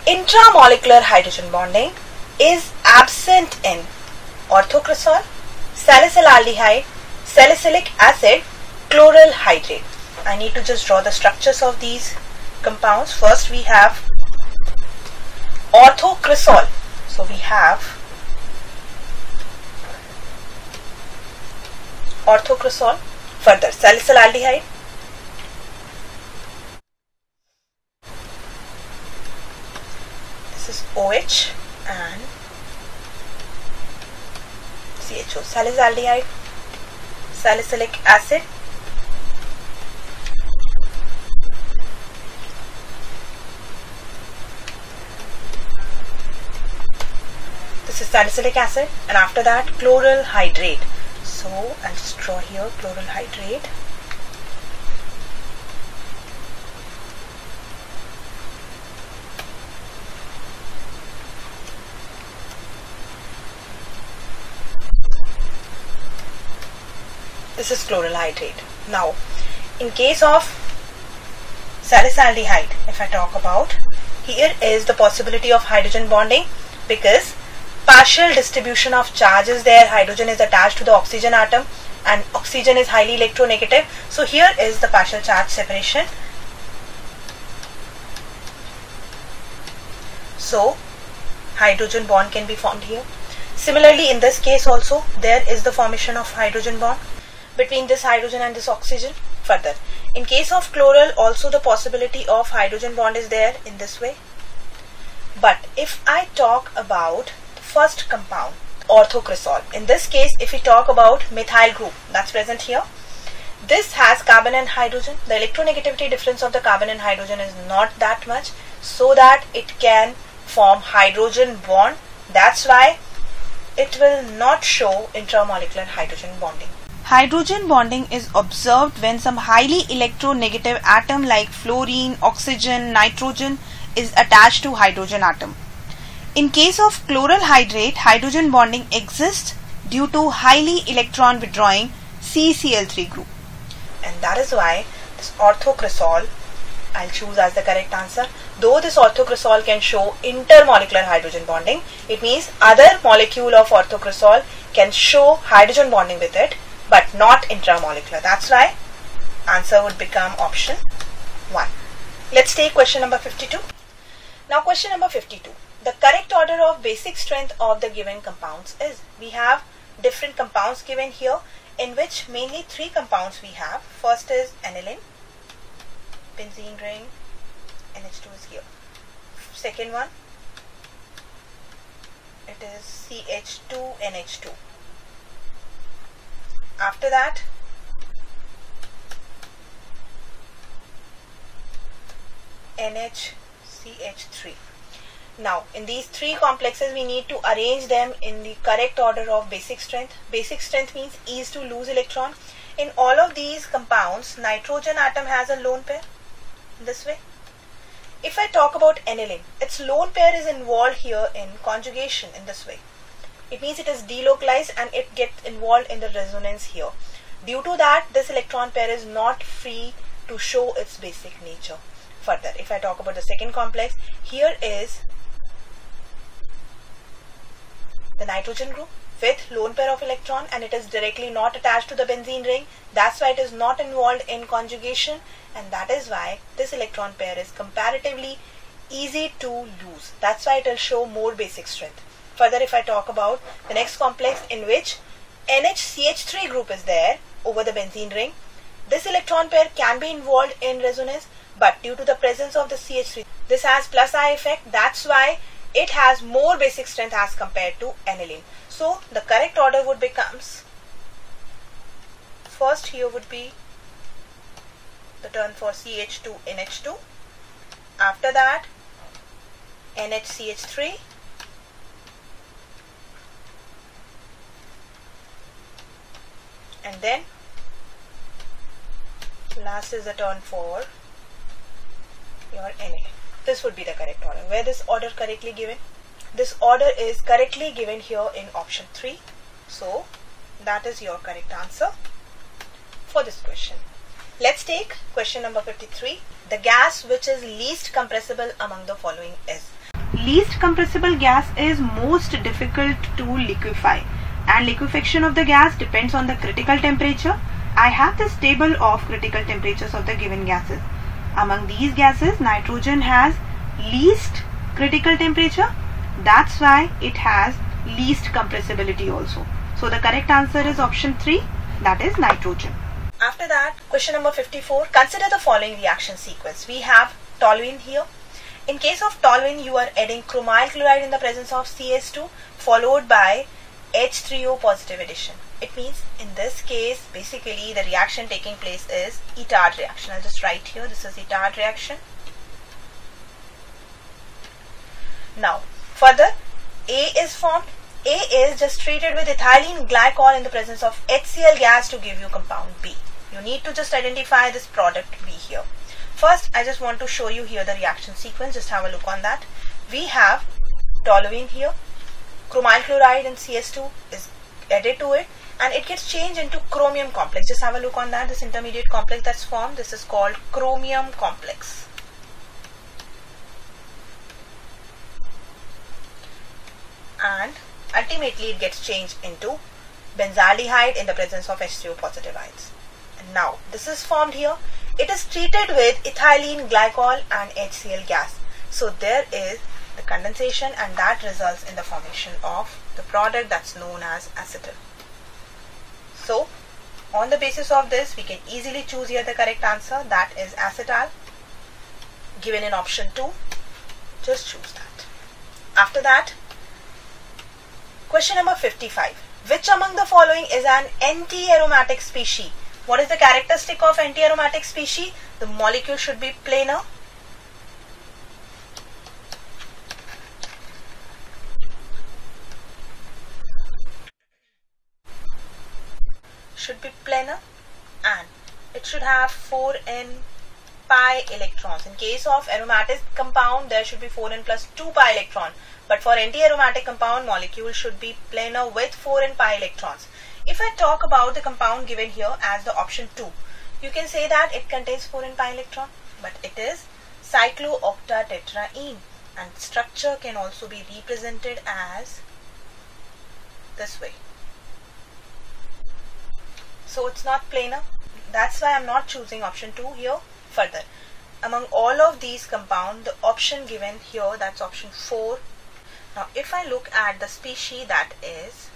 Intramolecular hydrogen bonding is absent in orthocresol, salicylaldehyde, salicylic acid, chloral hydrate. I need to just draw the structures of these compounds. First we have orthocresol. So we have orthocresol, further salicylaldehyde, this is OH and CHO, salicylaldehyde, salicylic acid, this is salicylic acid, and after that chloral hydrate. So I'll just draw here chloral hydrate. This is chloral hydrate. Now, in case of salicylaldehyde, if I talk about, here is the possibility of hydrogen bonding because partial distribution of charge is there. Hydrogen is attached to the oxygen atom and oxygen is highly electronegative. So here is the partial charge separation. So hydrogen bond can be formed here. Similarly, in this case also there is the formation of hydrogen bond between this hydrogen and this oxygen. Further, in case of chloral also the possibility of hydrogen bond is there in this way. But if I talk about first compound, orthocresol, in this case if we talk about methyl group that's present here, this has carbon and hydrogen. The electronegativity difference of the carbon and hydrogen is not that much so that it can form hydrogen bond. That's why it will not show intramolecular hydrogen bonding. Hydrogen bonding is observed when some highly electronegative atom like fluorine, oxygen, nitrogen is attached to hydrogen atom. In case of chloral hydrate, hydrogen bonding exists due to highly electron withdrawing CCl3 group. And that is why this orthocresol I'll choose as the correct answer. Though this orthocresol can show intermolecular hydrogen bonding, it means other molecule of orthocresol can show hydrogen bonding with it, but not intramolecular. That's why answer would become option 1. Let's take question number 52. Now question number 52. The correct order of basic strength of the given compounds is, we have different compounds given here in which mainly 3 compounds we have. First is aniline, benzene ring, NH2 is here. Second one, it is CH2NH2. After that, NHCH3. Now, in these 3 complexes, we need to arrange them in the correct order of basic strength. Basic strength means ease to lose electron. In all of these compounds, nitrogen atom has a lone pair, this way. If I talk about aniline, its lone pair is involved here in conjugation in this way. It means it is delocalized and it gets involved in the resonance here. Due to that, this electron pair is not free to show its basic nature. Further, if I talk about the second complex, here is the nitrogen group with lone pair of electron and it is directly not attached to the benzene ring. That's why it is not involved in conjugation, and that is why this electron pair is comparatively easy to lose. That's why it will show more basic strength. Further, if I talk about the next complex in which NHCH3 group is there over the benzene ring, this electron pair can be involved in resonance, but due to the presence of the CH3, this has plus I effect. That's why it has more basic strength as compared to aniline. So the correct order would becomes, first here would be the turn for CH2NH2, after that NHCH3, and then last is the turn for your Na. This would be the correct order. Where this order correctly given? This order is correctly given here in option 3. So that is your correct answer for this question. Let's take question number 53. The gas which is least compressible among the following is. least compressible gas is most difficult to liquefy, and liquefaction of the gas depends on the critical temperature. I have this table of critical temperatures of the given gases. Among these gases, nitrogen has least critical temperature. That's why it has least compressibility also. So the correct answer is option 3, that is nitrogen. After that, question number 54. Consider the following reaction sequence. We have toluene here. In case of toluene, you are adding chromyl chloride in the presence of CS2 followed by H3O positive addition. It means in this case, basically the reaction taking place is AIATS reaction. I'll just write here, this is AIATS reaction. Now, further, A is formed. A is just treated with ethylene glycol in the presence of HCl gas to give you compound B. You need to just identify this product B here. First, I just want to show you here the reaction sequence. Just have a look on that. We have toluene here. Chromyl chloride and CS2 is added to it, and it gets changed into chromium complex. Just have a look on that. This intermediate complex that's formed, this is called chromium complex. And ultimately it gets changed into benzaldehyde in the presence of H3O positive ions. And now this is formed here. It is treated with ethylene glycol and HCl gas. So there is the condensation, and that results in the formation of the product that's known as acetal. So on the basis of this, we can easily choose here the correct answer, that is acetal, given in option 2. Just choose that. After that, question number 55. Which among the following is an anti-aromatic species? What is the characteristic of anti-aromatic species? The molecule should be planar. And it should have 4n pi electrons. In case of aromatic compound, there should be 4n plus 2 pi electron. But for anti-aromatic compound, molecule should be planar with 4n pi electrons. If I talk about the compound given here as the option 2, you can say that it contains 4n pi electron, but it is cyclooctatetraene, and structure can also be represented as this way. So it's not planar. That's why I'm not choosing option 2 here. Further, among all of these compounds, the option given here, that's option 4. Now if I look at the species, that is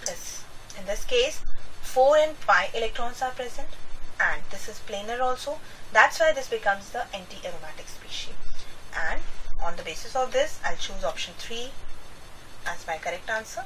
this. In this case, 4n pi electrons are present, and this is planar also. That's why this becomes the anti-aromatic species. And on the basis of this, I'll choose option 3 as my correct answer.